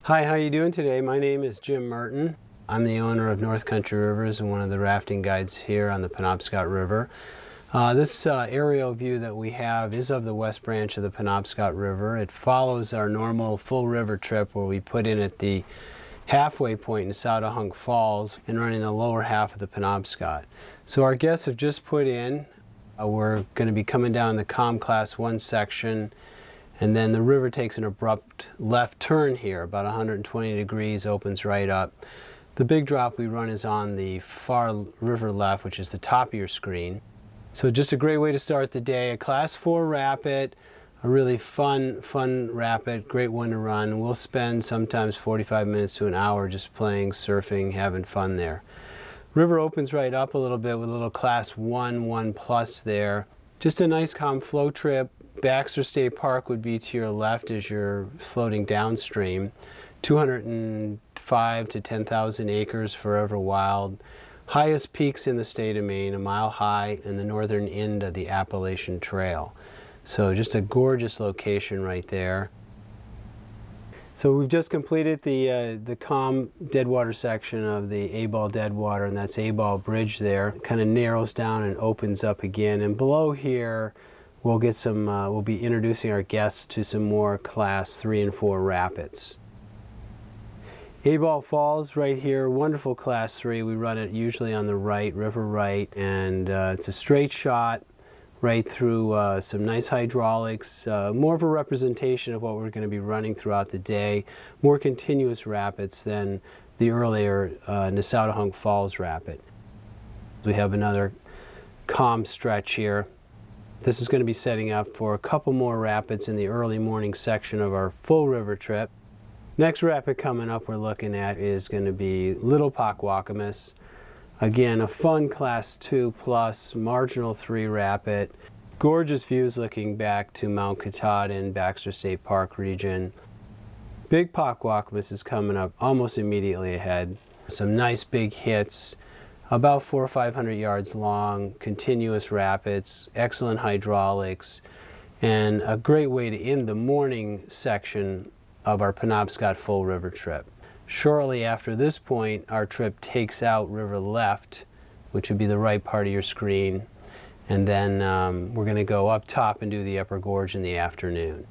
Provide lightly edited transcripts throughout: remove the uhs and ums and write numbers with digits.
Hi, how you doing today? My name is Jim Merton. I'm the owner of North Country Rivers and one of the rafting guides here on the Penobscot River. This aerial view that we have is of the west branch of the Penobscot River. It follows our normal full river trip where we put in at the halfway point in Souttahunk Falls and run in the lower half of the Penobscot. So our guests have just put in. We're going to be coming down the COM Class 1 section, and then the river takes an abrupt left turn here, about 120 degrees, opens right up. The big drop we run is on the far river left, which is the top of your screen. So just a great way to start the day. A Class 4 rapid, a really fun rapid, great one to run. We'll spend sometimes 45 minutes to an hour just playing, surfing, having fun there. River opens right up a little bit with a little Class 1, 1+ there. Just a nice calm flow trip. Baxter State Park would be to your left as you're floating downstream. 205 to 10,000 acres, forever wild. Highest peaks in the state of Maine, a mile high in the northern end of the Appalachian Trail. So just a gorgeous location right there. So we've just completed the COM Deadwater section of the A-Ball Deadwater, and that's A-Ball Bridge there. It kind of narrows down and opens up again. And below here, we'll get some. We'll be introducing our guests to some more Class 3 and 4 rapids. A-Ball Falls right here, wonderful Class 3. We run it usually on the right, river right, and it's a straight shot right through some nice hydraulics, more of a representation of what we're going to be running throughout the day, more continuous rapids than the earlier Nesautohunk Falls rapid. We have another calm stretch here. This is going to be setting up for a couple more rapids in the early morning section of our full river trip. Next rapid coming up we're looking at is going to be Little Pockwockomus. Again, a fun Class 2+, marginal 3 rapid. Gorgeous views looking back to Mount Katahdin, Baxter State Park region. Big Pockwockomus is coming up almost immediately ahead. Some nice big hits, about 400 or 500 yards long, continuous rapids, excellent hydraulics, and a great way to end the morning section of our Penobscot full river trip. Shortly after this point, our trip takes out river left, which would be the right part of your screen, and then we're going to go up top and do the upper gorge in the afternoon.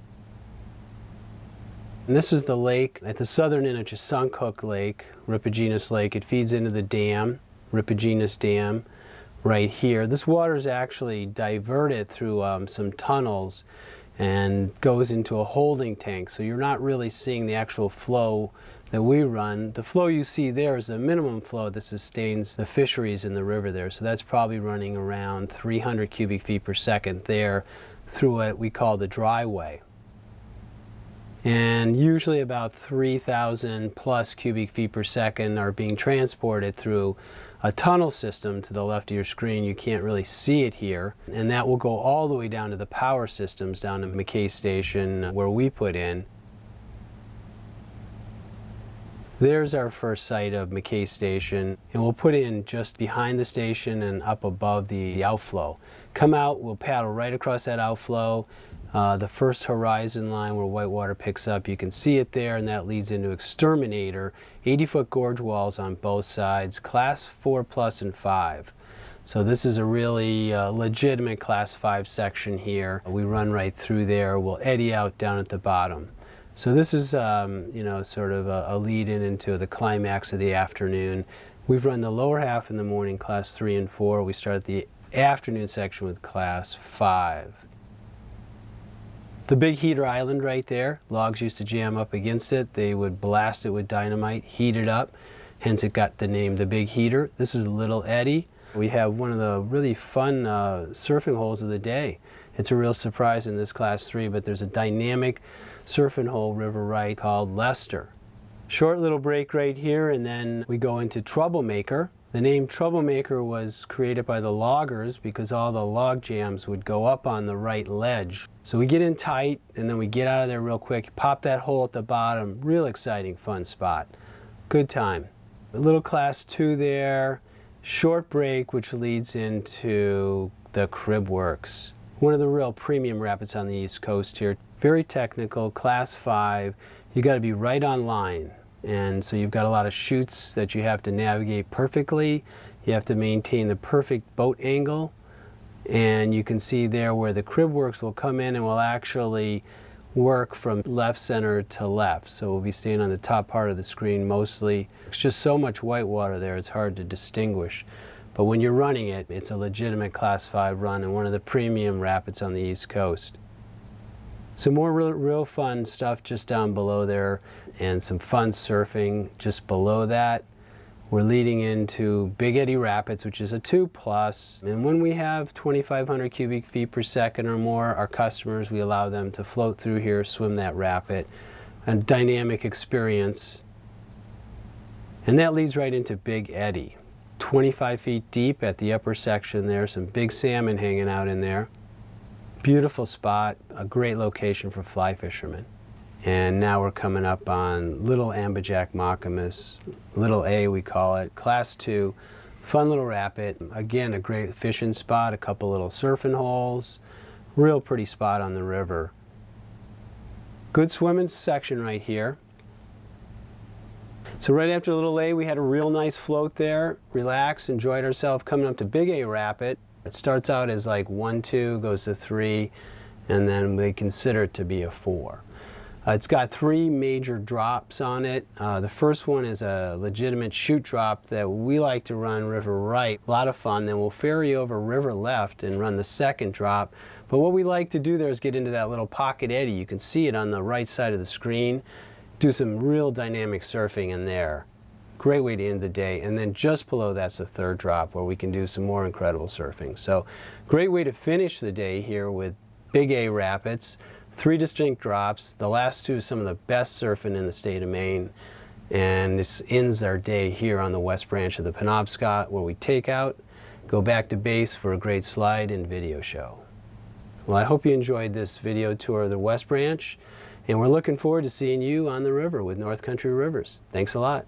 And this is the lake at the southern end of Suncook Lake, Ripigenus Lake. It feeds into the dam, Ripigenus Dam, right here. This water is actually diverted through some tunnels and goes into a holding tank, so you're not really seeing the actual flow that we run. The flow you see there is the minimum flow that sustains the fisheries in the river there, so that's probably running around 300 cubic feet per second there through what we call the dry way. And usually about 3,000 plus cubic feet per second are being transported through a tunnel system to the left of your screen. You can't really see it here, and that will go all the way down to the power systems down to McKay Station where we put in. There's our first sight of McKay Station, and we'll put in just behind the station and up above the outflow. Come out, we'll paddle right across that outflow. The first horizon line where whitewater picks up, you can see it there, and that leads into Exterminator, 80-foot gorge walls on both sides, Class 4+ and 5. So this is a really legitimate Class 5 section here. We run right through there. We'll eddy out down at the bottom. So this is, sort of a lead-in into the climax of the afternoon. We've run the lower half in the morning, Class 3 and 4. We start the afternoon section with Class 5. The Big Heater Island right there, logs used to jam up against it. They would blast it with dynamite, heat it up, hence it got the name the Big Heater. This is Little Eddy. We have one of the really fun surfing holes of the day. It's a real surprise in this Class 3, but there's a dynamic surfing hole river right called Lester. Short little break right here, and then we go into Troublemaker. The name Troublemaker was created by the loggers because all the log jams would go up on the right ledge. So we get in tight, and then we get out of there real quick, pop that hole at the bottom. Real exciting, fun spot. Good time. A little Class 2 there. Short break, which leads into the Crib Works. One of the real premium rapids on the East Coast here. Very technical, Class 5. you got to be right on line. And so you've got a lot of chutes that you have to navigate perfectly. You have to maintain the perfect boat angle. And you can see there where the crib works will come in and will actually work from left center to left. So we'll be staying on the top part of the screen mostly. It's just so much white water there, it's hard to distinguish. But when you're running it, it's a legitimate Class 5 run and one of the premium rapids on the East Coast. Some more real fun stuff just down below there, and some fun surfing just below that. We're leading into Big Eddy Rapids, which is a 2+. And when we have 2,500 cubic feet per second or more, our customers, we allow them to float through here, swim that rapid. A dynamic experience. And that leads right into Big Eddy. 25 feet deep at the upper section there, some big salmon hanging out in there. Beautiful spot, a great location for fly fishermen. And now we're coming up on Little Ambajack Mockamus, Little A we call it, Class 2, fun little rapid. Again, a great fishing spot, a couple little surfing holes, real pretty spot on the river. Good swimming section right here. So right after Little A, we had a real nice float there, relaxed, enjoyed ourselves coming up to Big A Rapid. It starts out as like 1, 2, goes to 3, and then we consider it to be a 4. It's got 3 major drops on it. The first one is a legitimate chute drop that we like to run river right. A lot of fun. Then we'll ferry over river left and run the second drop. But what we like to do there is get into that little pocket eddy. You can see it on the right side of the screen. Do some real dynamic surfing in there. Great way to end the day. And then just below that's the third drop where we can do some more incredible surfing. So great way to finish the day here with Big A Rapids. 3 distinct drops. The last 2 some of the best surfing in the state of Maine. And this ends our day here on the West Branch of the Penobscot, where we take out, go back to base for a great slide and video show. Well, I hope you enjoyed this video tour of the West Branch, and we're looking forward to seeing you on the river with North Country Rivers. Thanks a lot.